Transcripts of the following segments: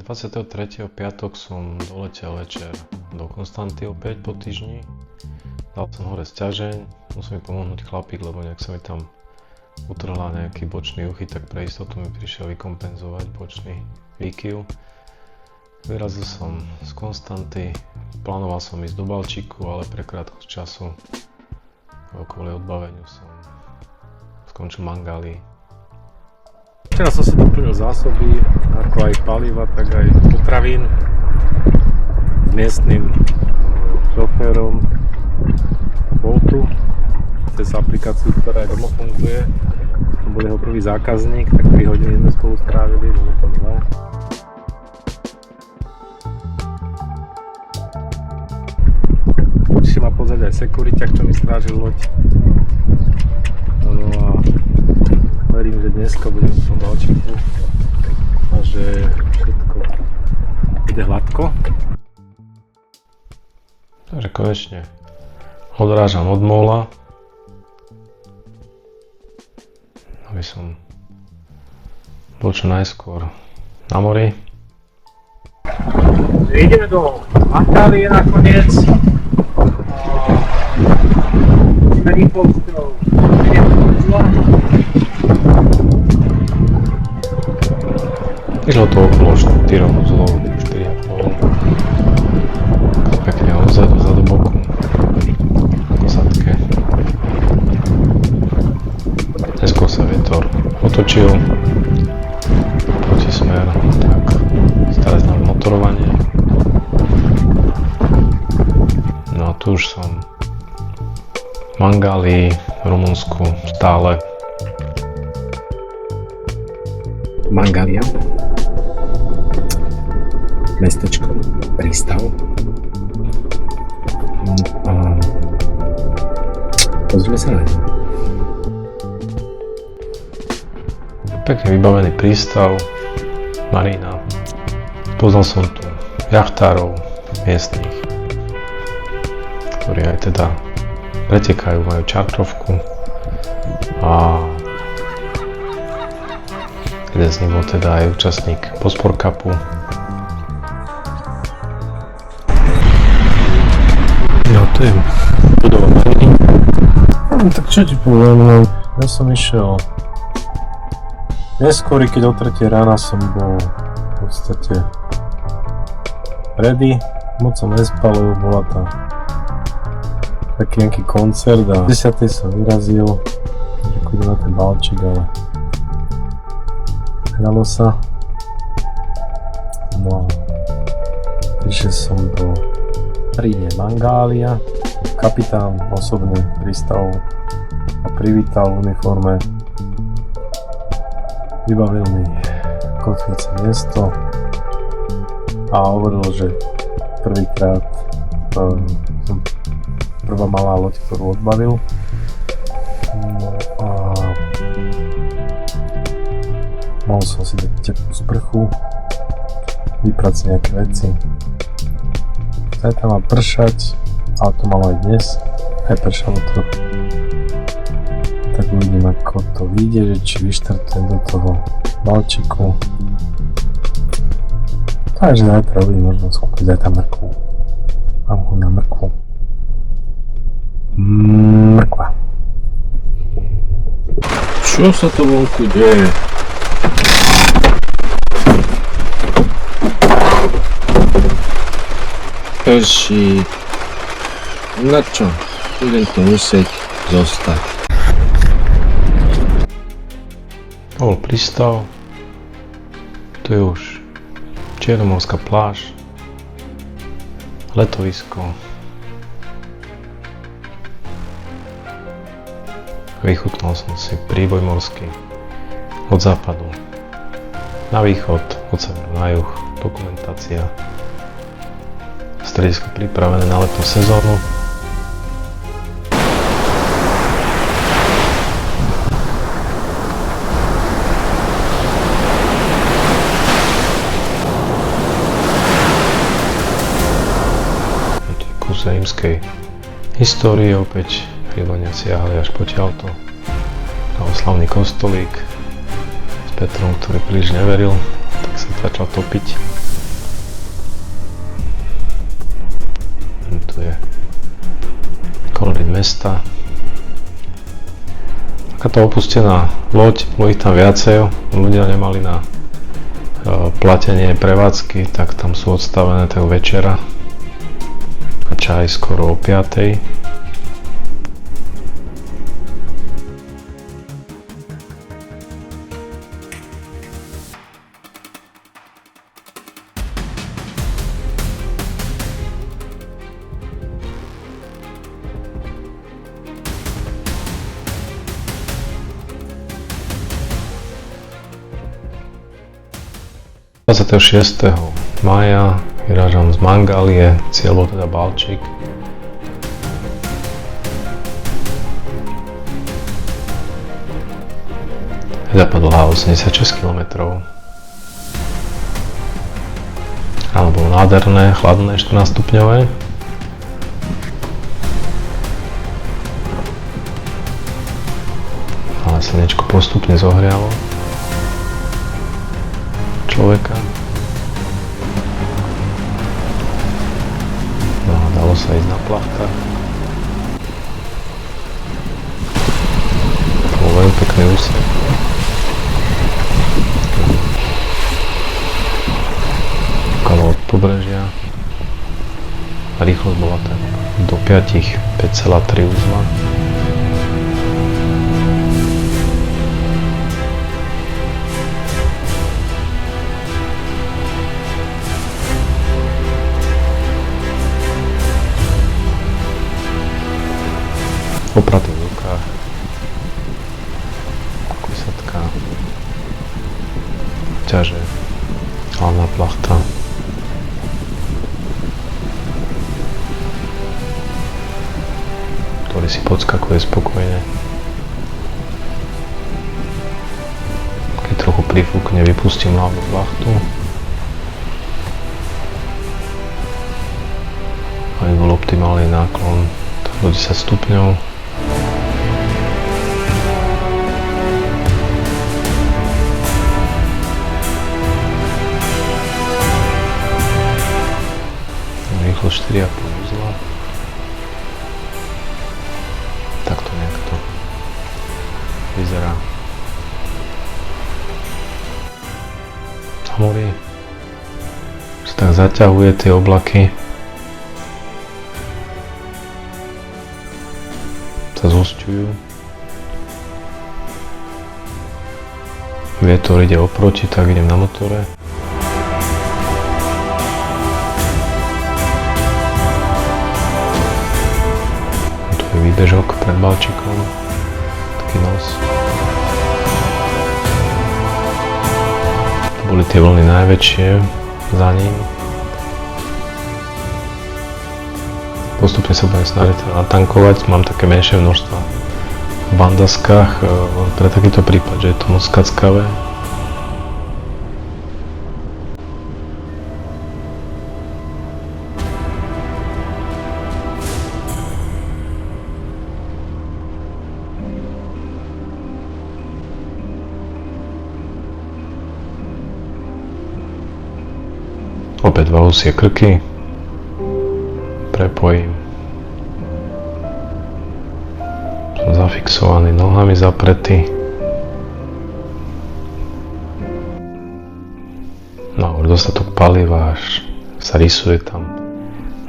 23. piatok som doletel večer do Konstanty opäť po týždni. Dal som hore sťažeň, musel mi pomohnúť chlapík, lebo nejak sa mi tam utrhla nejaký bočný uchyt, tak pre istotu mi prišiel vykompenzovať bočný výkyv. Vyrazil som z Konstanty, plánoval som ísť do Balčíku, ale pre krátkosť času kvôli odbaveniu som skončil v Mangálii. Včera som si doplnil zásoby, ako aj paliva, tak aj potravín s miestnym šoférom Boltu cez aplikáciu, ktorá aj doma funguje. To bol jeho prvý zákazník, tak 3 hodiny sme spolu strávili, bolo to zlé. Určite ma pozrieť aj sekuriťak, čo mi strážil loď. No a verím, že dneska budem v tom Balčíku a že všetko bude hladko. Takže konečne odrážam od móla, aby som bol čo najskôr na mori. Ideme do Mangálie nakoniec. Ideme rýchlosťou 7 Išlo to okolo 4 uzlov, 4,5. Pekne odzadu, do boku, ako sadke. Neskôr sa vietor otočil, protismer, tak staré známe motorovanie. No a tu už som v Mangálii, v Rumunsku, stále. Mangália, mestečko, prístav. Pozrieme sa na ňu. Pekne vybavený prístav, marína. Poznal som tu jachtárov miestnych, ktorí aj teda pretekajú, majú čartrovku a jeden z nich bol teda aj účastník Bospor Cupu. No to je budova mariny. Tak čo ti poviem, no, ja som išiel neskôr, keď o 3 rána som bol v podstate ready, moc som nespal, lebo bola tam taký nejaký koncert a v 10. som vyrazil, že idem na ten Balčík, ale hralo sa. No, prišiel som do Ríne Mangália, kapitán osobne pristal a privítal v uniforme, vybavil mi kotvice miesto a hovoril, že prvýkrát som prvá malá loď, ktorú odbavil. No a mohol som si dať teplú sprchu, vyprať si nejaké veci. Zajtra má pršať, ale to malo aj dnes, aj pršalo trochu. Tak uvidím, ako to vyjde, že či vyštartujem do toho Balčíku. Takže zajtra uvidím, možno skúpiť zajtra mrkvu. Mám ho na mrkvu. Mrkva. Čo sa to vonku deje? Prší. Na čo? Budem tu musieť zostať. Bol prístav, tu je už Čiernomorská pláž, letovisko. Vychutnal som si príboj morský od západu na východ, od severu na juh, dokumentácia. Stredisko pripravené na letnú sezónu. Kus rímskej histórie, opäť Rímania siahali až potiaľto. Na oslavný kostolík s Petrom, ktorý príliš neveril, tak sa začal topiť. mesta. Takáto opustená loď, bolo ich tam viacej, ľudia nemali na platenie prevádzky, tak tam sú odstavené tak večera a čaj skoro o 5. ...26. mája vyrážam z Mangálie, cieľ bol teda Balčík. Etapa dlhá 86 km. Áno, bolo nádherné, chladné, 14 stupňové. Ale slnečko postupne zohrialo človeka. No a dalo sa ísť na plachtách. To bol veľmi pekný úsek. Okolo od pobrežia. A rýchlosť bola tak do 5,3 uzla. Opraty v rukách, kusatka, ťaže, hlavná plachta. Ktorý si podskakuje spokojne. Keď trochu prifúkne, vypustím hlavnú plachtu. Aby bol optimálny náklon do 10 stupňov. Rýchlo 4,5 uzla. Takto nejak to vyzerá. Na mori sa tak zaťahuje tie oblaky. Sa zhosťujú. Vietor ide oproti, tak idem na motore. Výbežok pred Balčíkom, taký nos. To boli tie vlny najväčšie za ním. Postupne sa budem snažiť natankovať, mám také menšie množstva v bandaskách pre takýto prípad, že je to moc skackavé. Opäť dva husie krky, prepojím, som zafixovaný, nohami zapretý, no už dostatok paliva, až sa rysuje tam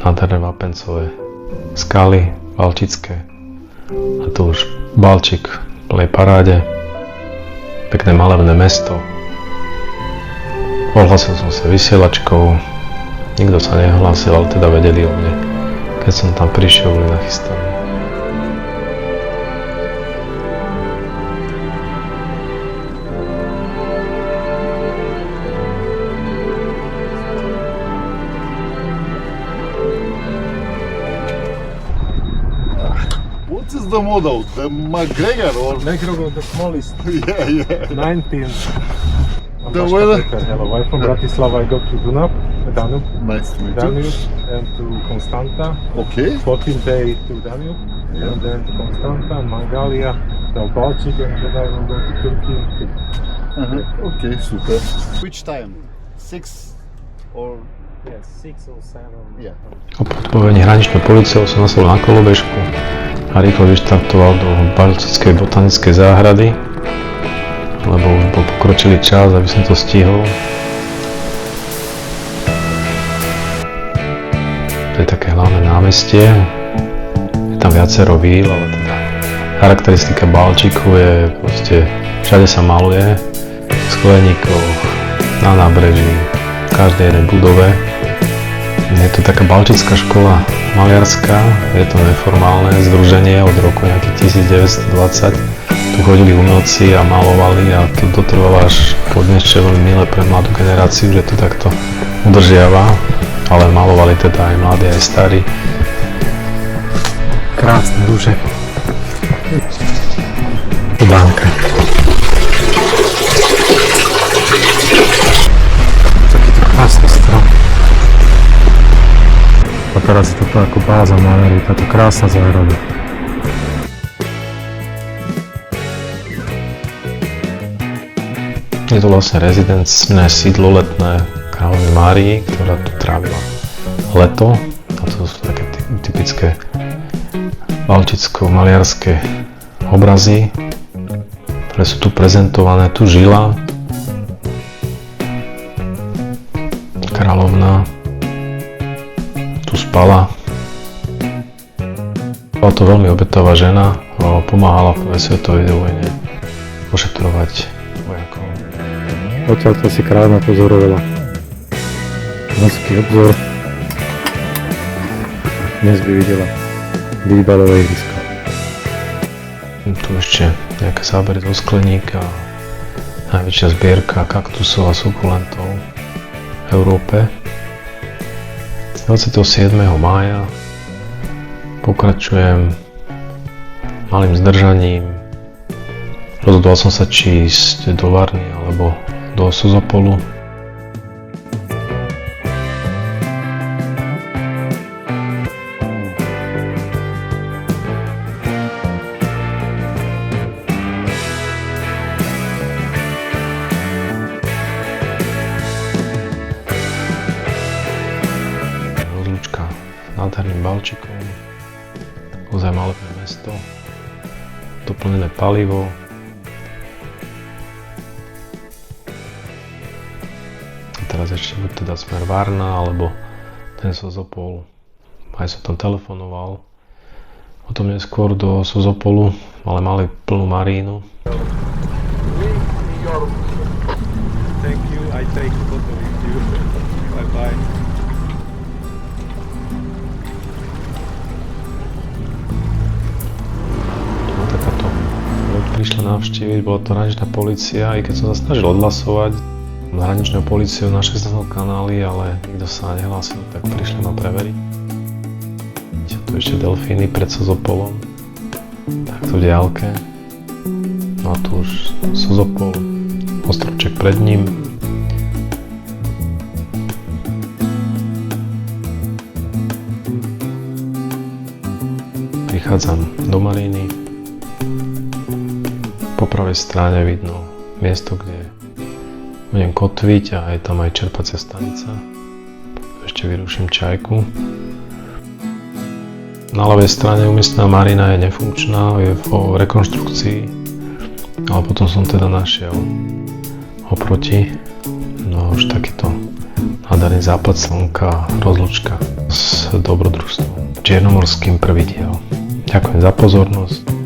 nádherné vápencové skaly baltické a tu už Balčík v plnej paráde, pekné malebné mesto. Ohlásil som sa vysielačkou, nikto sa nehlásil, ale teda vedeli o mne. Keď som tam prišiel, boli nachystaní. What is the model? The McGregor or? McGregor, the smallest, Yeah. 19. The weather? Hello, I'm from Bratislava. I go to Danube, Nice to meet Danube you. and to Constanta. Okay. 14 day to Danube, Yeah. and then to Constanta, Mangalia, the Baltic, and then I will go to Turkey. Okay, super. Which time? 6 or? Yes, 6 or 7. Yeah. Po podpojení hraničnou políciou som nasadol na kolobežku a a rýchlo vyštartoval do Baltickej botanickej záhrady, lebo už bol pokročilý čas, aby som to stihol. To je také hlavné námestie, je tam viacero víl, ale teda charakteristika Baltiku je proste, všade sa maluje, v skleníkoch, na nábreží, v každej jednej budove. Je to taká baltická škola maliarská, je to neformálne združenie od roku nejakých 1920. Tu chodili umelci a malovali a to dotrvalo až po dnes, čo je veľmi milé pre mladú generáciu, že to takto udržiava, ale malovali teda aj mladí, aj starí. Krásne rúže. Kubánka. Takýto krásny strom. A teraz je toto ako báza maléry, táto krásna záhrada. Je to vlastne rezidenčné sídlo letné kráľovnej Márii, ktorá tu trávila leto. A to sú také typické balticko-maliarské obrazy, ktoré sú tu prezentované. Tu žila kráľovna, tu spala. Bola to veľmi obetová žena, pomáhala v prvej svetovej vojne ošetrovať vojakov. Odtiaľto si kráľovna pozorovala morský obzor. Dnes by videla výbalové ihrisko. Tu ešte nejaké zábery zo skleníka, najväčšia zbierka kaktusov a sukulentov v Európe. 27. mája pokračujem malým zdržaním. Rozhodoval som sa, či ísť do Varny alebo do Sozopolu. Rozlúčka s nádherným Balčikom, ozaj malebné mesto, doplnené palivo. Teraz ešte buď teda smer Varna, alebo ten Sozopol. Aj som tam telefonoval. Potom neskôr do Sozopolu, ale mali plnú marínu. Thank you, I take photo with you. Bye bye. Takáto prišla navštíviť, bola to hraničná polícia, aj keď som sa snažil odhlasovať hraničnou políciou na 16 kanály, ale nikto sa nehlásil, tak prišli ma preveriť. Tu ešte delfíny pred Sozopolom, takto v diaľke. No a tu už Sozopol, ostrovček pred ním. Prichádzam do Maríny. Po pravej strane vidno miesto, kde budem kotviť a je tam aj čerpacia stanica. Ešte vyruším čajku. Na ľavej strane umiestnená marina je nefunkčná, je vo rekonštrukcii, ale potom som teda našiel oproti, no už takýto nádherný západ slnka, rozlúčka s dobrodružstvom. Čiernomorským prvý diel. Ďakujem za pozornosť.